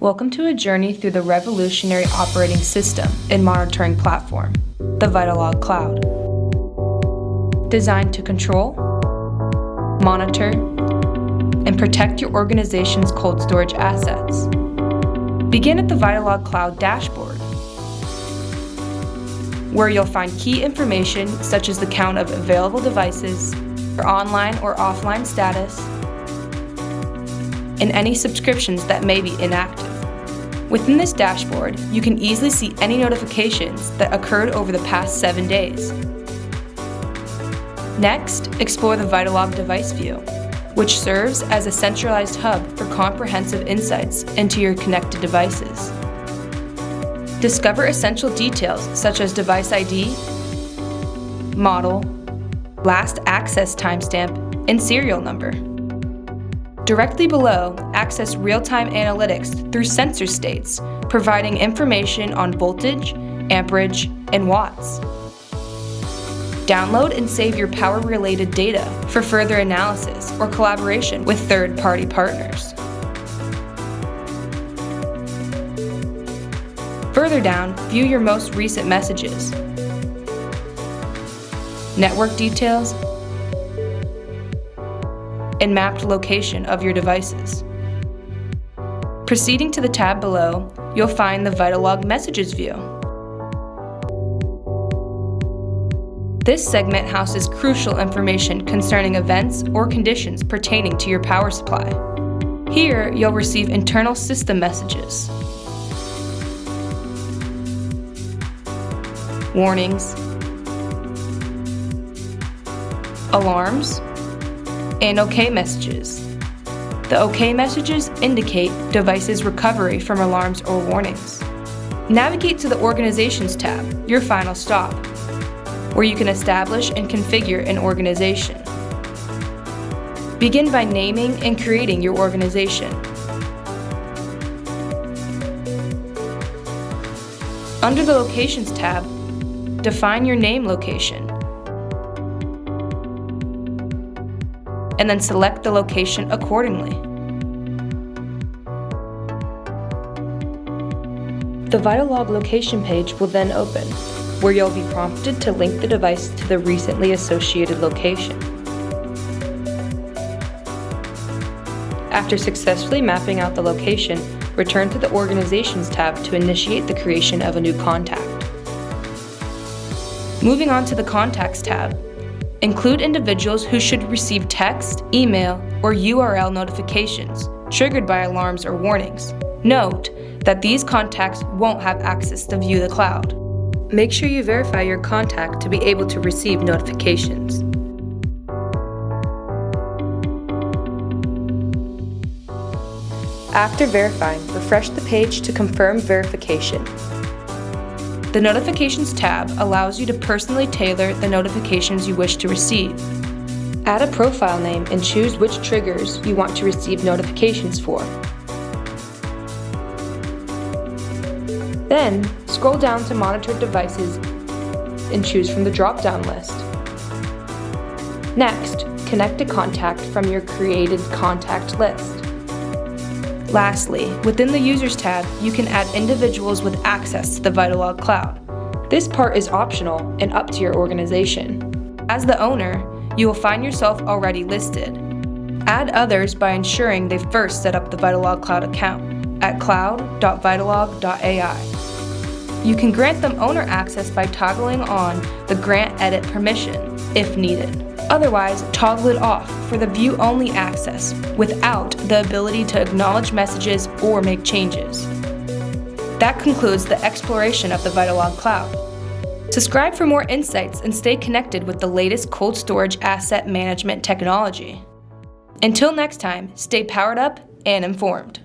Welcome to a journey through the revolutionary operating system and monitoring platform, the VitalLog Cloud. Designed to control, monitor, and protect your organization's cold storage assets. Begin at the VitalLog Cloud dashboard, where you'll find key information such as the count of available devices, your online or offline status, and any subscriptions that may be inactive. Within this dashboard, you can easily see any notifications that occurred over the past 7 days. Next, explore the VitalLog device view, which serves as a centralized hub for comprehensive insights into your connected devices. Discover essential details such as device ID, model, last access timestamp, and serial number. Directly below, access real-time analytics through sensor states, providing information on voltage, amperage, and watts. Download and save your power-related data for further analysis or collaboration with third-party partners. Further down, view your most recent messages, network details, and mapped location of your devices. Proceeding to the tab below, you'll find the VitalLog Messages view. This segment houses crucial information concerning events or conditions pertaining to your power supply. Here, you'll receive internal system messages, warnings, alarms, and OK messages. The OK messages indicate devices' recovery from alarms or warnings. Navigate to the Organizations tab, your final stop, where you can establish and configure an organization. Begin by naming and creating your organization. Under the Locations tab, define your name location, and then select the location accordingly. The VitalLog location page will then open, where you'll be prompted to link the device to the recently associated location. After successfully mapping out the location, return to the Organizations tab to initiate the creation of a new contact. Moving on to the Contacts tab, include individuals who should receive text, email, or URL notifications triggered by alarms or warnings. Note that these contacts won't have access to view the cloud. Make sure you verify your contact to be able to receive notifications. After verifying, refresh the page to confirm verification. The Notifications tab allows you to personally tailor the notifications you wish to receive. Add a profile name and choose which triggers you want to receive notifications for. Then, scroll down to Monitored Devices and choose from the drop-down list. Next, connect a contact from your created contact list. Lastly, within the Users tab, you can add individuals with access to the VitalLog Cloud. This part is optional and up to your organization. As the owner, you will find yourself already listed. Add others by ensuring they first set up the VitalLog Cloud account at cloud.vitalog.ai. You can grant them owner access by toggling on the Grant Edit permission if needed. Otherwise, toggle it off for the view-only access without the ability to acknowledge messages or make changes. That concludes the exploration of the VitalLog Cloud. Subscribe for more insights and stay connected with the latest cold storage asset management technology. Until next time, stay powered up and informed.